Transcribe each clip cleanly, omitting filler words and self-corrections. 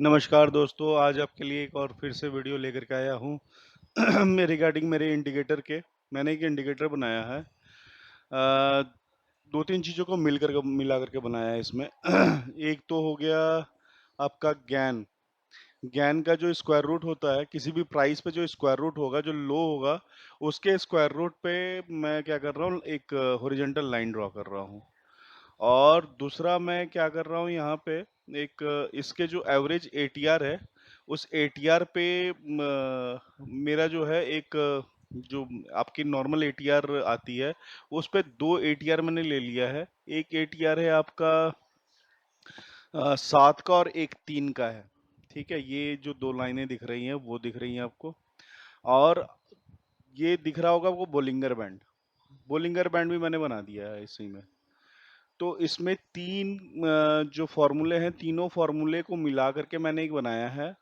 नमस्कार दोस्तों, आज आपके लिए एक और फिर से वीडियो लेकर के आया हूँ रिगार्डिंग मेरे इंडिकेटर के। मैंने एक इंडिकेटर बनाया है। 2-3 चीज़ों को मिला करके बनाया है इसमें। एक तो हो गया आपका गैन। गैन का जो स्क्वायर रूट होता है, किसी भी प्राइस पे जो स्क्वायर रूट होगा, जो लो होगा, उसके स्क्वायर रूट पे मैं क्या कर रहा हूँ, एक हॉरिजॉन्टल लाइन ड्रॉ कर रहा हूँ। और दूसरा मैं क्या कर रहा हूँ यहाँ पे, एक इसके जो एवरेज एटीआर है, उस एटीआर पे मेरा जो है जो आपकी नॉर्मल एटीआर आती है, उस पे 2 एटीआर मैंने ले लिया है। एक एटीआर है आपका 7 का और एक 3 का है। ठीक है? ये जो 2 लाइनें दिख रही हैं, वो दिख रही हैं आपको। और ये दिख रहा होगा आपको बोलिंगर बैंड। बोलिंगर बैंड भी मैंने बना दिया है इसी में। तो इसमें 3 जो फ़ॉर्मूले हैं, तीनों फ़ॉर्मूले को मिला कर के मैंने एक बनाया है।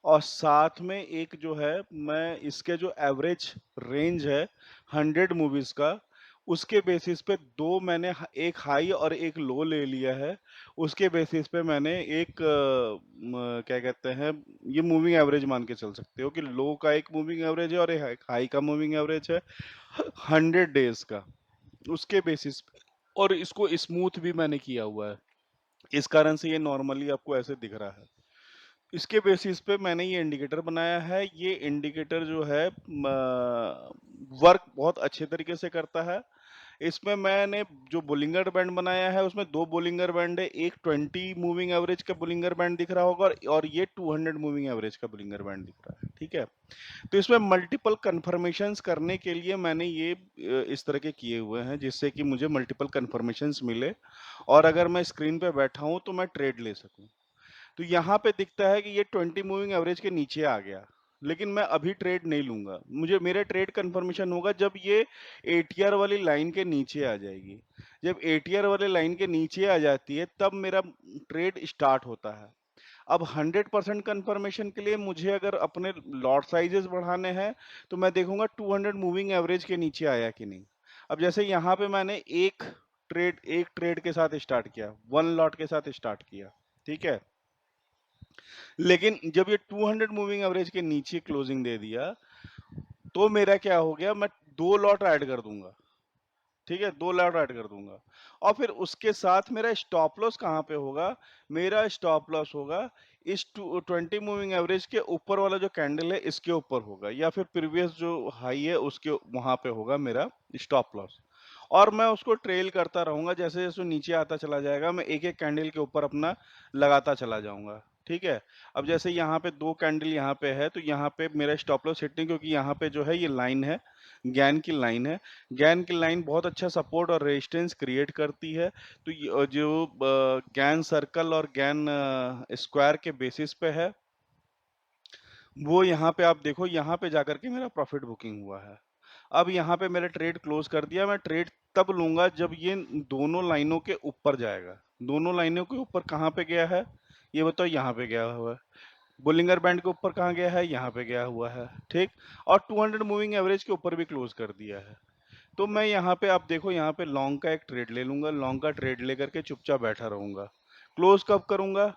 और साथ में एक जो है, मैं इसके जो एवरेज रेंज है 100 मूवीज़ का, उसके बेसिस पे 2 मैंने एक हाई और एक लो ले लिया है। उसके बेसिस पे मैंने क्या कहते हैं, ये मूविंग एवरेज मान के चल सकते हो कि लो का एक मूविंग एवरेज है और एक हाई का मूविंग एवरेज है 100 डेज का, उसके बेसिस पे। और इसको स्मूथ भी मैंने किया हुआ है, इस कारण से ये नॉर्मली आपको ऐसे दिख रहा है। इसके बेसिस पे मैंने ये इंडिकेटर बनाया है। ये इंडिकेटर जो है वर्क बहुत अच्छे तरीके से करता है। इसमें मैंने जो बोलिंगर बैंड बनाया है, उसमें 2 बोलिंगर बैंड है। एक 20 मूविंग एवरेज का बोलिंगर बैंड दिख रहा होगा और ये 200 मूविंग एवरेज का बोलिंगर बैंड दिख रहा है। ठीक है? तो इसमें मल्टीपल कन्फर्मेशंस करने के लिए मैंने ये इस तरह के किए हुए हैं, जिससे कि मुझे मल्टीपल कन्फर्मेशंस मिले और अगर मैं स्क्रीन पे बैठा हूँ तो मैं ट्रेड ले सकूँ। तो यहाँ पे दिखता है कि ये 20 मूविंग एवरेज के नीचे आ गया, लेकिन मैं अभी ट्रेड नहीं लूंगा। मुझे मेरे ट्रेड कंफर्मेशन होगा जब ये एटीआर वाली लाइन के नीचे आ जाएगी। जब एटीआर वाली लाइन के नीचे आ जाती है तब मेरा ट्रेड स्टार्ट होता है। अब 100% कंफर्मेशन के लिए मुझे अगर अपने लॉट साइजेस बढ़ाने हैं तो मैं देखूंगा 200 मूविंग एवरेज के नीचे आया कि नहीं। अब जैसे यहाँ पे मैंने एक ट्रेड के साथ स्टार्ट किया, 1 लॉट के साथ स्टार्ट किया। ठीक है? लेकिन जब ये 200 मूविंग एवरेज के नीचे क्लोजिंग दे दिया तो मेरा क्या हो गया, मैं 2 लॉट ऐड कर दूंगा। ठीक है? 2 लॉट ऐड कर दूंगा और फिर उसके साथ मेरा स्टॉप लॉस कहाँ पे होगा? मेरा स्टॉप लॉस होगा इस 20 मूविंग एवरेज के ऊपर वाला जो कैंडल है, इसके ऊपर होगा, या फिर प्रीवियस जो हाई है उसके वहां पे होगा मेरा स्टॉप लॉस। और मैं उसको ट्रेल करता रहूंगा, जैसे जैसे नीचे आता चला जाएगा मैं एक एक कैंडल के ऊपर अपना लगाता चला जाऊंगा। ठीक है? अब जैसे यहाँ पे 2 कैंडल यहाँ पे है, तो यहाँ पे मेरा स्टॉप लॉस हिट नहीं, क्योंकि यहाँ पे जो है ये लाइन है, गैन की लाइन है। गैन की लाइन बहुत अच्छा सपोर्ट और रेजिस्टेंस क्रिएट करती है। तो जो गैन सर्कल और गैन स्क्वायर के बेसिस पे है, वो यहाँ पे आप देखो, यहाँ पे जाकर के मेरा प्रॉफिट बुकिंग हुआ है। अब यहाँ पे मेरा ट्रेड क्लोज कर दिया। मैं ट्रेड तब लूंगा जब ये दोनों लाइनों के ऊपर जाएगा। दोनों लाइनों के ऊपर कहाँ पे गया है, ये बताओ? यहाँ पे गया हुआ है। बोलिंगर बैंड के ऊपर कहाँ गया है? यहाँ पे गया हुआ है। ठीक? और 200 मूविंग एवरेज के ऊपर भी क्लोज कर दिया है। तो मैं यहाँ पे, आप देखो, यहाँ पे लॉन्ग का एक ट्रेड ले लूंगा। लॉन्ग का ट्रेड लेकर के चुपचाप बैठा रहूंगा। क्लोज कब करूंगा?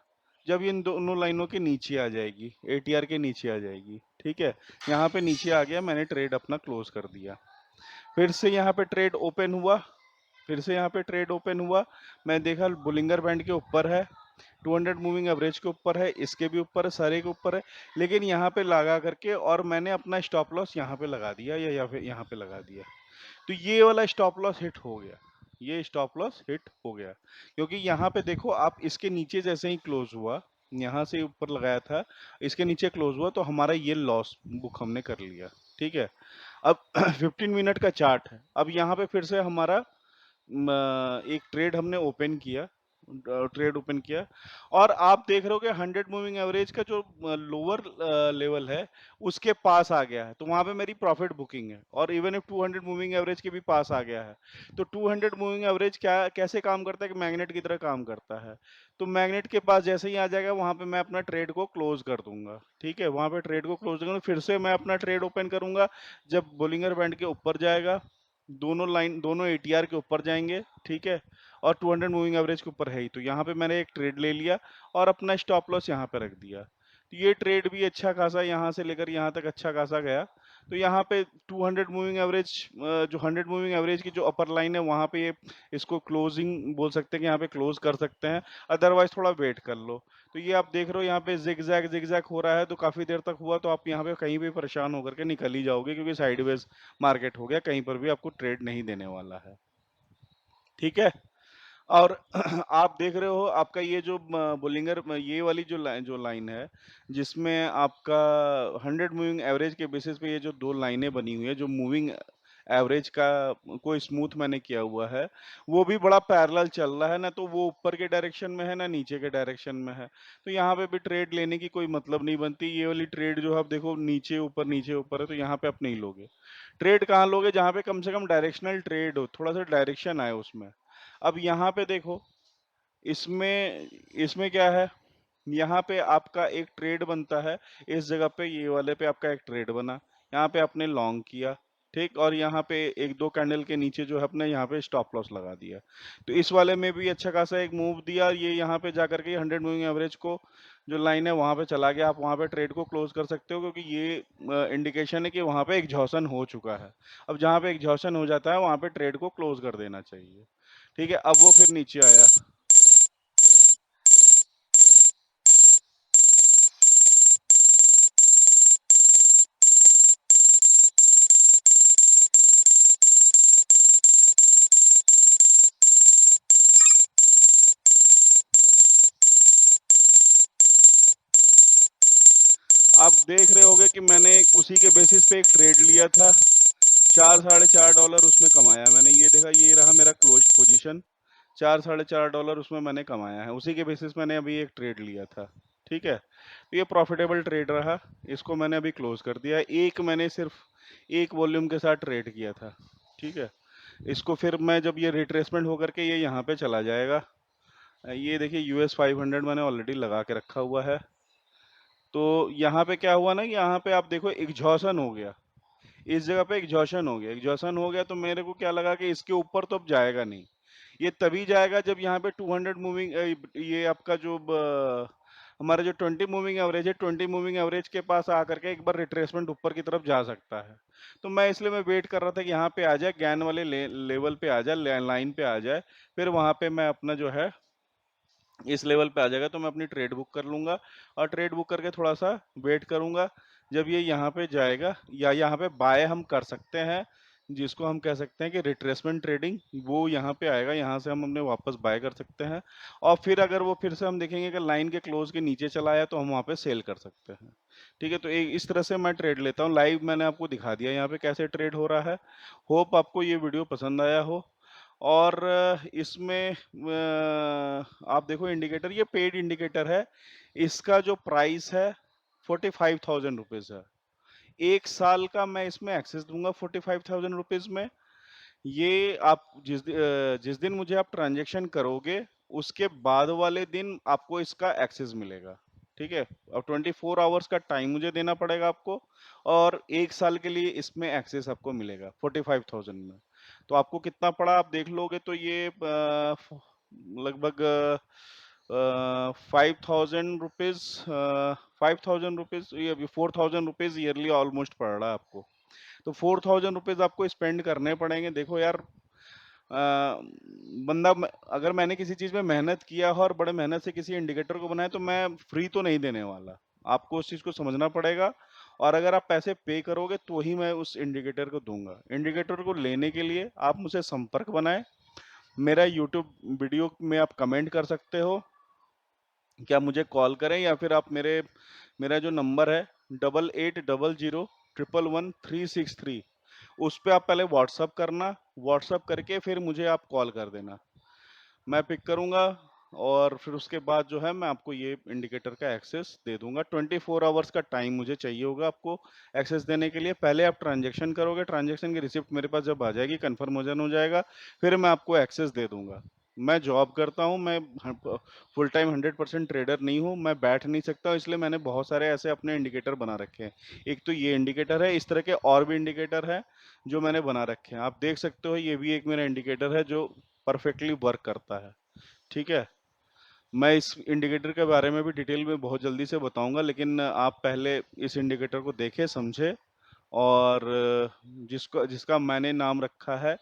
जब ये इन दोनों लाइनों के नीचे आ जाएगी, एटीआर के नीचे आ जाएगी। ठीक है? यहाँ पे नीचे आ गया, मैंने ट्रेड अपना क्लोज कर दिया। फिर से यहाँ पे ट्रेड ओपन हुआ। फिर से यहाँ पे ट्रेड ओपन हुआ। मैं देखा बुलिंगर बैंड के ऊपर है, 200 मूविंग एवरेज के ऊपर है, इसके भी ऊपर है, सारे के ऊपर है। लेकिन यहाँ पे लगा करके और मैंने अपना स्टॉप लॉस यहाँ पे लगा दिया, या फिर यहाँ पे लगा दिया। तो ये वाला स्टॉप लॉस हिट हो गया। ये स्टॉप लॉस हिट हो गया, क्योंकि यहाँ पे देखो आप, इसके नीचे जैसे ही क्लोज हुआ, यहाँ से ऊपर लगाया था, इसके नीचे क्लोज हुआ, तो हमारा ये लॉस बुक हमने कर लिया। ठीक है? अब 15 मिनट का चार्ट है। अब यहाँ पे फिर से हमारा एक ट्रेड हमने ओपन किया, ट्रेड ओपन किया, और आप देख रहे हो कि 100 मूविंग एवरेज का जो लोअर लेवल है उसके पास आ गया है, तो वहां पे मेरी प्रॉफिट बुकिंग है। और इवन इफ 200 मूविंग एवरेज के भी पास आ गया है, तो 200 मूविंग एवरेज क्या कैसे काम करता है कि मैग्नेट की तरह काम करता है। तो मैग्नेट के पास जैसे ही आ जाएगा, वहां पे मैं अपना ट्रेड को क्लोज कर दूंगा। ठीक है? वहां पे ट्रेड को क्लोज करूंगा, फिर से मैं अपना ट्रेड ओपन करूंगा जब बोलिंगर बैंड के ऊपर जाएगा, दोनों एटीआर के ऊपर जाएंगे। ठीक है? और 200 मूविंग एवरेज के ऊपर है ही, तो यहाँ पे मैंने एक ट्रेड ले लिया और अपना स्टॉप लॉस यहाँ पे रख दिया। तो ये ट्रेड भी अच्छा खासा यहाँ से लेकर यहाँ तक अच्छा खासा गया। तो यहाँ पे 200 मूविंग एवरेज, जो 100 मूविंग एवरेज की जो अपर लाइन है वहाँ पे ये इसको क्लोजिंग बोल सकते हैं कि यहाँ पे क्लोज कर सकते हैं, अदरवाइज थोड़ा वेट कर लो। तो ये आप देख रहे हो यहाँ पे जिग जैग हो रहा है, तो काफी देर तक हुआ, तो आप यहाँ पे कहीं भी परेशान होकर के निकल ही जाओगे, क्योंकि साइडवेज मार्केट हो गया, कहीं पर भी आपको ट्रेड नहीं देने वाला है। ठीक है। और आप देख रहे हो आपका ये जो बोलिंगर, ये वाली जो लाइन है, जिसमें आपका 100 मूविंग एवरेज के बेसिस पे ये जो दो लाइनें बनी हुई है, जो मूविंग एवरेज का कोई स्मूथ मैंने किया हुआ है, वो भी बड़ा पैरेलल चल रहा है ना, तो वो ऊपर के डायरेक्शन में है ना नीचे के डायरेक्शन में है। तो यहाँ पे भी ट्रेड लेने की कोई मतलब नहीं बनती। ये वाली ट्रेड जो आप देखो नीचे ऊपर है, तो यहाँ पे आप नहीं लोगे। ट्रेड कहाँ लोगे? जहाँ पे कम से कम डायरेक्शनल ट्रेड हो, थोड़ा सा डायरेक्शन आए उसमें। अब यहाँ पे देखो, इसमें इसमें क्या है, यहाँ पे आपका एक ट्रेड बनता है, इस जगह पे ये वाले पे आपका एक ट्रेड बना, यहाँ पे आपने लॉन्ग किया, ठीक, और यहाँ पे एक दो कैंडल के नीचे जो है अपने यहाँ पे स्टॉप लॉस लगा दिया। तो इस वाले में भी अच्छा खासा एक मूव दिया, ये यहाँ पे जाकर के 100 मूविंग एवरेज को जो लाइन है वहां पे चला गया। आप वहां पे ट्रेड को क्लोज कर सकते हो, क्योंकि ये इंडिकेशन है कि वहां पे एग्जॉशन हो चुका है। अब जहाँ पे एग्जॉशन हो जाता है वहां पे ट्रेड को क्लोज कर देना चाहिए। ठीक है, अब वो फिर नीचे आया। आप देख रहे होगे कि मैंने उसी के बेसिस पे एक ट्रेड लिया था, 4 साढ़े 4 डॉलर उसमें कमाया मैंने। ये देखा, ये रहा मेरा क्लोज्ड पोजीशन, 4 साढ़े 4 डॉलर उसमें मैंने कमाया है, उसी के बेसिस मैंने अभी एक ट्रेड लिया था। ठीक है, तो ये प्रॉफिटेबल ट्रेड रहा, इसको मैंने अभी क्लोज कर दिया। एक मैंने सिर्फ एक वॉल्यूम के साथ ट्रेड किया था। ठीक है, इसको फिर मैं जब ये रिट्रेसमेंट होकर के ये यहाँ पे चला जाएगा, ये देखिए US 500 मैंने ऑलरेडी लगा के रखा हुआ है। तो यहाँ पे क्या हुआ ना, कि यहाँ पे आप देखो एग्जॉशन हो गया, इस जगह पे एग्जॉशन हो गया। एग्जॉशन हो गया तो मेरे को क्या लगा कि इसके ऊपर तो अब जाएगा नहीं, ये तभी जाएगा जब यहाँ पे 200 मूविंग, ये आपका जो हमारा जो 20 मूविंग एवरेज है, 20 मूविंग एवरेज के पास आकर के एक बार रिट्रेसमेंट ऊपर की तरफ जा सकता है। तो मैं इसलिए मैं वेट कर रहा था कि यहाँ पे आ जाए, गैन वाले लेवल पे आ जाए, लाइन पे आ जाए, फिर वहां पे मैं अपना जो है इस लेवल पे आ जाएगा तो मैं अपनी ट्रेड बुक कर लूंगा, और ट्रेड बुक करके थोड़ा सा वेट करूंगा जब ये यहाँ पे जाएगा, या यहाँ पे बाय हम कर सकते हैं, जिसको हम कह सकते हैं कि रिट्रेसमेंट ट्रेडिंग, वो यहाँ पे आएगा, यहाँ से हम अपने वापस बाय कर सकते हैं। और फिर अगर वो फिर से हम देखेंगे कि लाइन के क्लोज के नीचे चला आया तो हम वहाँ पे सेल कर सकते हैं। ठीक है, तो इस तरह से मैं ट्रेड लेता हूँ। लाइव मैंने आपको दिखा दिया यहाँ पे कैसे ट्रेड हो रहा है। होप आपको ये वीडियो पसंद आया हो। और इसमें आप देखो इंडिकेटर, ये पेड इंडिकेटर है, इसका जो प्राइस है 45,000 रुपीज है। 1 साल का मैं इसमें एक्सेस दूंगा 45,000 रुपीज में। ये आप जिस दिन मुझे आप ट्रांजेक्शन करोगे, उसके बाद वाले दिन आपको इसका एक्सेस मिलेगा। ठीक है, और 24 आवर्स का टाइम मुझे देना पड़ेगा आपको, और 1 साल के लिए इसमें एक्सेस आपको मिलेगा 45,000 में। तो आपको कितना पड़ा आप देख लोगे तो ये लगभग 5,000 रुपीज, 5,000 रुपीज, ये अभी 4,000 रुपीज ईयरली ऑलमोस्ट पड़ रहा है आपको। तो 4,000 रुपीज आपको स्पेंड करने पड़ेंगे। देखो यार, अगर मैंने किसी चीज में मेहनत किया हो और बड़े मेहनत से किसी इंडिकेटर को बनाया, तो मैं फ्री तो नहीं देने वाला। आपको उस चीज को समझना पड़ेगा, और अगर आप पैसे पे करोगे तो ही मैं उस इंडिकेटर को दूंगा। इंडिकेटर को लेने के लिए आप मुझसे संपर्क बनाएं, मेरा यूट्यूब वीडियो में आप कमेंट कर सकते हो, क्या मुझे कॉल करें, या फिर आप मेरा जो नंबर है 8800111363, उस पे आप पहले व्हाट्सअप करना, व्हाट्सअप करके फिर मुझे आप कॉल कर देना, मैं पिक करूंगा। और फिर उसके बाद जो है मैं आपको ये इंडिकेटर का एक्सेस दे दूंगा। 24 आवर्स का टाइम मुझे चाहिए होगा आपको एक्सेस देने के लिए। पहले आप ट्रांजेक्शन करोगे, ट्रांजेक्शन की रिसिप्ट मेरे पास जब आ जाएगी, कंफर्मेशन हो जाएगा, फिर मैं आपको एक्सेस दे दूंगा। मैं जॉब करता हूँ, मैं फुल टाइम 100% ट्रेडर नहीं हूँ, मैं बैठ नहीं सकता हूँ, इसलिए मैंने बहुत सारे ऐसे अपने इंडिकेटर बना रखे हैं। एक तो ये इंडिकेटर है, इस तरह के और भी इंडिकेटर है जो मैंने बना रखे हैं, आप देख सकते हो। ये भी एक मेरा इंडिकेटर है जो परफेक्टली वर्क करता है। ठीक है, मैं इस इंडिकेटर के बारे में भी डिटेल में बहुत जल्दी से बताऊंगा, लेकिन आप पहले इस इंडिकेटर को देखें, समझे, और जिसका मैंने नाम रखा है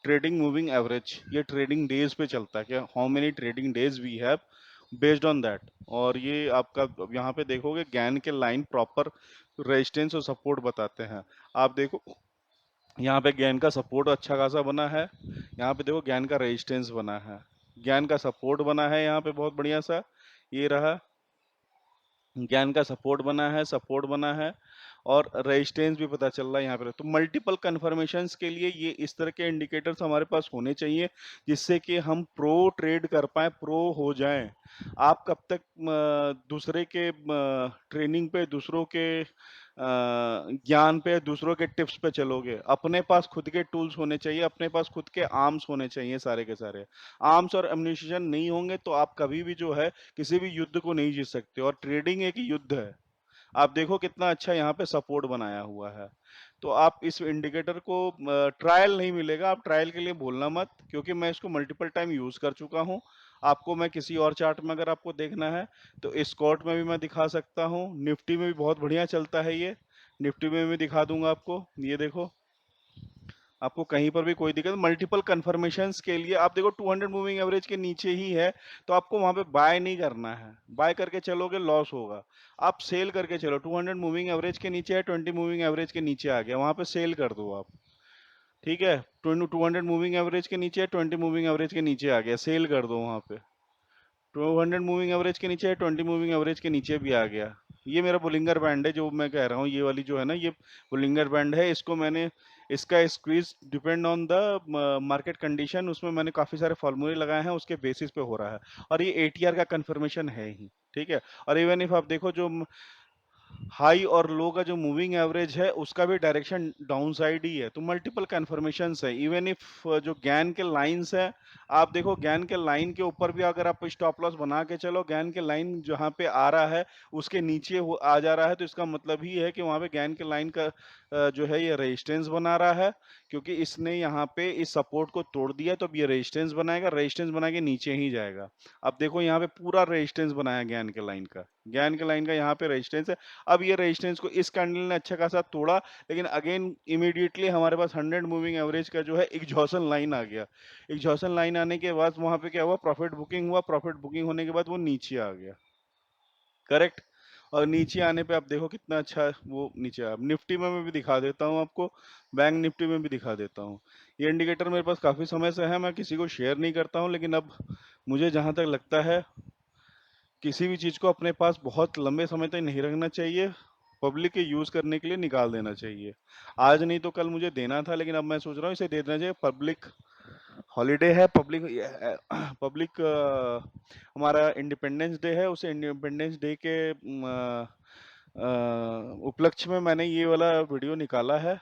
ट्रेडिंग मूविंग एवरेज। ये ट्रेडिंग डेज पे चलता है, क्या how many trading days we have based on that. और ये आपका यहाँ पे देखोगे गैन के लाइन प्रॉपर रेजिस्टेंस और सपोर्ट बताते हैं। आप देखो यहाँ पे गैन का सपोर्ट अच्छा खासा बना है, यहाँ पे देखो गैन का रेजिस्टेंस बना है, गैन का सपोर्ट बना है यहाँ पे बहुत बढ़िया सा, ये रहा ज्ञान का सपोर्ट बना है और रेजिस्टेंस भी पता चल रहा है यहाँ पे। तो मल्टीपल कन्फर्मेशंस के लिए ये इस तरह के इंडिकेटर्स हमारे पास होने चाहिए, जिससे कि हम प्रो ट्रेड कर पाए, प्रो हो जाएं। आप कब तक दूसरे के ट्रेनिंग पे, दूसरों के ज्ञान पे, दूसरों के टिप्स पे चलोगे? अपने पास खुद के टूल्स होने चाहिए, अपने पास खुद के आर्म्स होने चाहिए, सारे के सारे आर्म्स और एम्युनिशन नहीं होंगे तो आप कभी भी जो है किसी भी युद्ध को नहीं जीत सकते। और ट्रेडिंग एक युद्ध है। आप देखो कितना अच्छा यहाँ पे सपोर्ट बनाया हुआ है। तो आप इस इंडिकेटर को ट्रायल नहीं मिलेगा, आप ट्रायल के लिए बोलना मत, क्योंकि मैं इसको मल्टीपल टाइम यूज कर चुका हूँ। आपको मैं किसी और चार्ट में अगर आपको देखना है तो स्कॉट में भी मैं दिखा सकता हूँ, निफ्टी में भी बहुत बढ़िया चलता है ये, निफ्टी में भी दिखा दूंगा आपको। ये देखो, आपको कहीं पर भी कोई दिक्कत, मल्टीपल कंफर्मेशंस के लिए आप देखो 200 मूविंग एवरेज के नीचे ही है, तो आपको वहां पे बाय नहीं करना है। बाय करके चलोगे लॉस होगा। आप सेल करके चलो, 200 मूविंग एवरेज के नीचे है, 20 मूविंग एवरेज के नीचे आ गया, वहां पे सेल कर दो आप। ठीक है, 200 मूविंग एवरेज के नीचे है, 20 मूविंग एवरेज के नीचे आ गया, सेल कर दो वहां पे। 200 मूविंग एवरेज के नीचे है, 20 मूविंग एवरेज के नीचे भी आ गया। ये मेरा बुलिंगर बैंड है, जो मैं कह रहा हूँ, ये वाली जो है ना, ये बुलिंगर बैंड है। इसको मैंने, इसका squeeze depend on the market condition, उसमें मैंने काफी सारे फॉर्मूले लगाए हैं, उसके बेसिस पे हो रहा है। और ये एटीआर का कंफर्मेशन है ही। ठीक है, और इवन इफ आप देखो जो हाई और लो का जो मूविंग एवरेज है, उसका भी डायरेक्शन डाउन साइड ही है। तो मल्टीपल कन्फर्मेशंस है। इवन इफ जो गैन के लाइंस है, आप देखो गैन के लाइन के ऊपर भी अगर आप स्टॉप लॉस बना के चलो, गैन के लाइन जहाँ पे आ रहा है उसके नीचे आ जा रहा है, तो इसका मतलब ही है कि वहां पे गैन के लाइन का जो है ये रेजिस्टेंस बना रहा है, क्योंकि इसने यहाँ पे इस सपोर्ट को तोड़ दिया, तो अब ये रेजिस्टेंस बनाएगा, रेजिस्टेंस बना के नीचे ही जाएगा। अब देखो यहाँ पे पूरा रेजिस्टेंस बनाया गैन के लाइन का, गैन के लाइन का यहाँ पे रेजिस्टेंस है। अब ये रेजिस्टेंस को इस कैंडल ने अच्छा खासा तोड़ा, लेकिन अगेन इमीडिएटली हमारे पास 100 मूविंग एवरेज का जो है एग्जॉशन लाइन आ गया। एग्जॉशन लाइन आने के बाद वहां पे क्या हुआ, प्रॉफिट बुकिंग हुआ, प्रॉफिट बुकिंग होने के बाद वो नीचे आ गया। करेक्ट, और नीचे आने पे आप देखो कितना अच्छा वो नीचे आया। निफ्टी में मैं भी दिखा देता हूँ आपको, बैंक निफ्टी में भी दिखा देता हूँ। ये इंडिकेटर मेरे पास काफी समय से है, मैं किसी को शेयर नहीं करता हूँ, लेकिन अब मुझे जहां तक लगता है किसी भी चीज को अपने पास बहुत लंबे समय तक नहीं रखना चाहिए, पब्लिक के यूज करने के लिए निकाल देना चाहिए। आज नहीं तो कल मुझे देना था, लेकिन अब मैं सोच रहा हूँ इसे दे देना चाहिए। पब्लिक हॉलीडे है, पब्लिक पब्लिक हमारा इंडिपेंडेंस डे है, उसे इंडिपेंडेंस डे के उपलक्ष्य में मैंने ये वाला वीडियो निकाला है।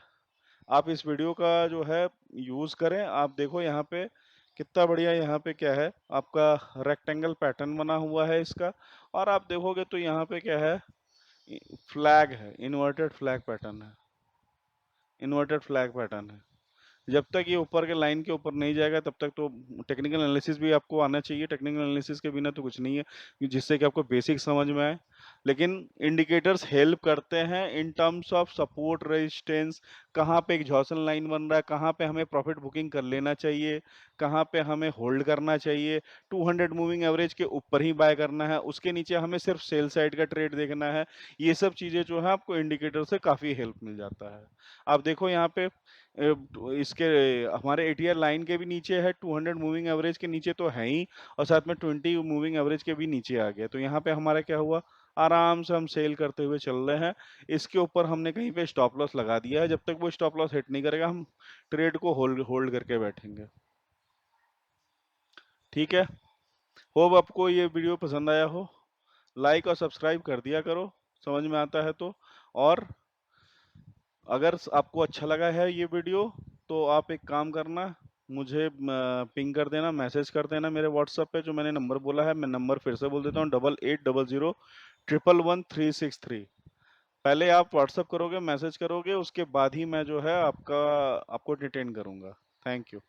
आप इस वीडियो का जो है यूज करें। आप देखो यहाँ पे कितना बढ़िया, यहाँ पे क्या है, आपका रेक्टेंगल पैटर्न बना हुआ है इसका। और आप देखोगे तो यहाँ पे क्या है, फ्लैग है, इन्वर्टेड फ्लैग पैटर्न है, इन्वर्टेड फ्लैग पैटर्न है। जब तक ये ऊपर के लाइन के ऊपर नहीं जाएगा तब तक तो टेक्निकल एनालिसिस भी आपको आना चाहिए। टेक्निकल एनालिसिस के बिना तो कुछ नहीं है, जिससे कि आपको बेसिक समझ में आए। लेकिन इंडिकेटर्स हेल्प करते हैं in terms of support, resistance, कहाँ पे एक जॉसन लाइन बन रहा है, कहाँ पे हमें प्रॉफिट बुकिंग कर लेना चाहिए, कहाँ पे हमें होल्ड करना चाहिए। 200 मूविंग एवरेज के ऊपर ही बाय करना है, उसके नीचे हमें सिर्फ सेल साइड का ट्रेड देखना है। ये सब चीजें जो है आपको इंडिकेटर से काफी हेल्प मिल जाता है। आप देखो यहाँ पे इसके हमारे एटीआर लाइन के भी नीचे है, 200 मूविंग एवरेज के नीचे तो है ही, और साथ में 20 मूविंग एवरेज के भी नीचे आ गया। तो यहाँ पे हमारा क्या हुआ, आराम से हम सेल करते हुए चल रहे हैं। इसके ऊपर हमने कहीं पे स्टॉप लॉस लगा दिया है, जब तक वो स्टॉप लॉस हिट नहीं करेगा हम ट्रेड को होल्ड होल्ड करके बैठेंगे। ठीक है, होप आपको ये वीडियो पसंद आया हो। लाइक और सब्सक्राइब कर दिया करो, समझ में आता है तो। और अगर आपको अच्छा लगा है ये वीडियो, तो आप एक काम करना, मुझे पिंग कर देना, मैसेज कर देना मेरे व्हाट्सएप पे, जो मैंने नंबर बोला है। मैं नंबर फिर से बोल देता हूँ, 8800 111 363। पहले आप व्हाट्सएप करोगे, मैसेज करोगे, उसके बाद ही मैं जो है आपका आपको डिटेन करूँगा। Thank you.